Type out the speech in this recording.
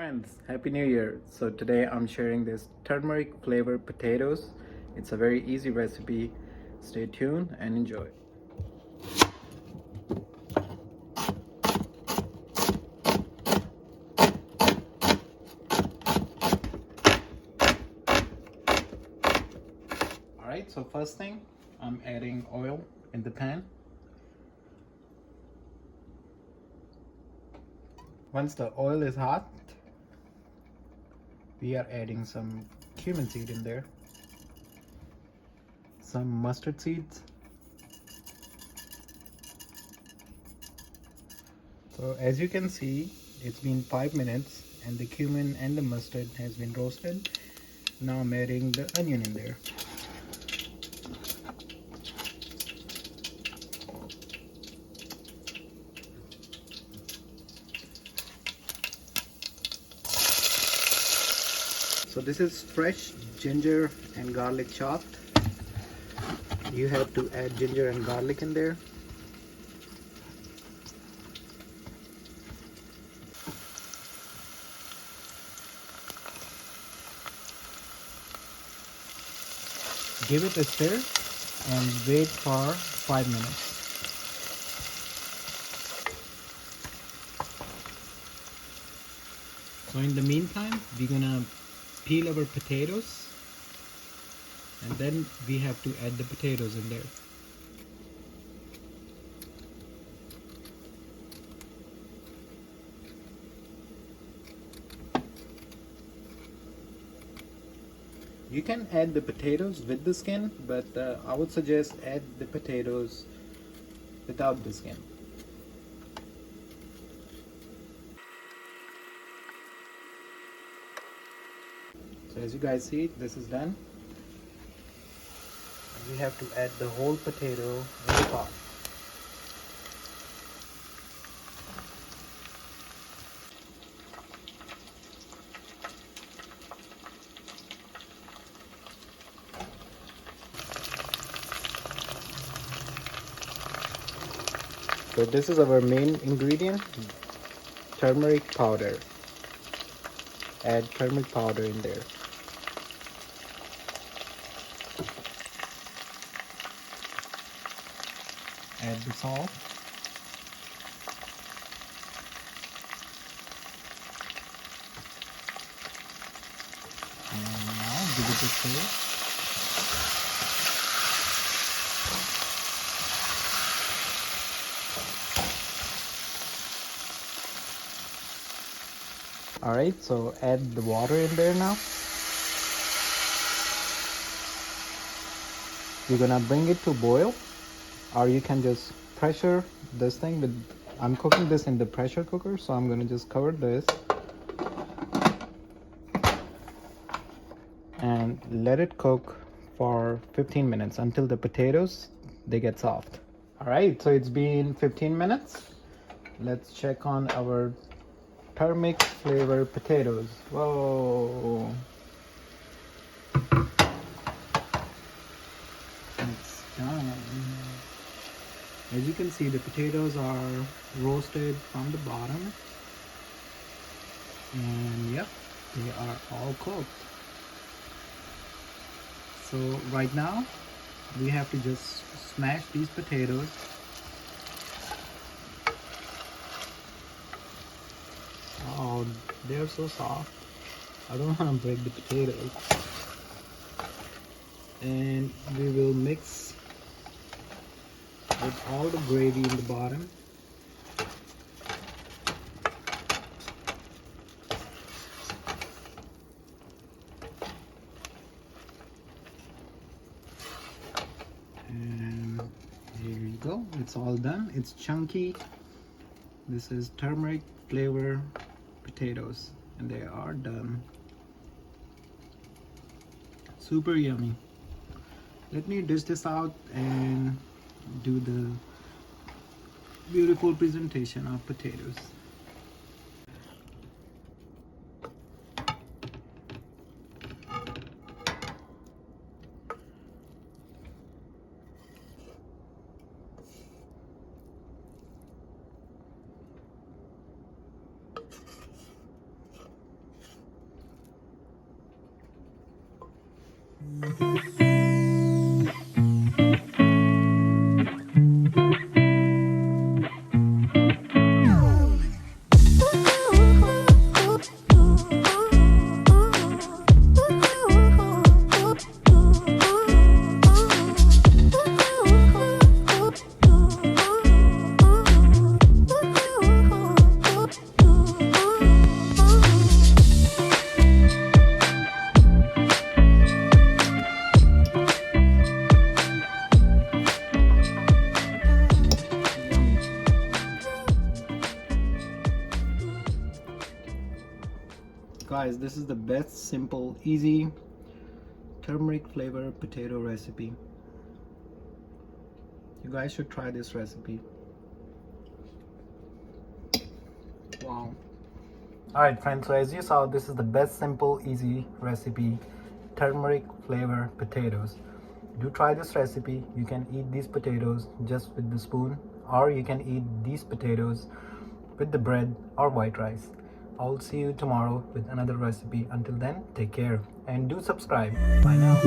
friends, Happy New Year. So today I'm sharing this turmeric flavored potatoes. It's a very easy recipe. Stay tuned and enjoy. Alright, so first thing, I'm adding oil in the pan. Once the oil is hot, we are adding some cumin seed in there, some mustard seeds. So as you can see, it's been 5 minutes and the cumin and the mustard has been roasted. Now I'm adding the onion in there. So this is fresh ginger and garlic chopped. You have to add ginger and garlic in there. Give it a stir and wait for 5 minutes. So in the meantime, we're gonna peel our potatoes and then we have to add the potatoes in there. You can add the potatoes with the skin, but I would suggest add the potatoes without the skin. So as you guys see, this is done. We have to add the whole potato in the pot. So this is our main ingredient, turmeric powder. Add turmeric powder in there. Add the salt. And now give it a stir. Alright, so add the water in there now. You're gonna bring it to boil, or you can just pressure this thing with, I'm cooking this in the pressure cooker, so I'm gonna just cover this and let it cook for 15 minutes until the potatoes, they get soft. Alright, so it's been 15 minutes. Let's check on our turmeric flavored potatoes. Whoa. It's done. As you can see, the potatoes are roasted from the bottom. And yep, they are all cooked. So right now, we have to just smash these potatoes. Oh, they're so soft. I don't want to break the potatoes. And we will mix with all the gravy in the bottom. And here you go, it's all done. It's chunky. This is turmeric flavor potatoes and they are done. Super yummy. Let me dish this out and do the beautiful presentation of potatoes. Guys, this is the best, simple, easy turmeric flavor potato recipe. You guys should try this recipe. Wow. Alright friends, so as you saw, this is the best, simple, easy recipe, turmeric flavor potatoes. Do try this recipe. You can eat these potatoes just with the spoon, or you can eat these potatoes with the bread or white rice. I'll see you tomorrow with another recipe. Until then, take care and do subscribe. Bye now.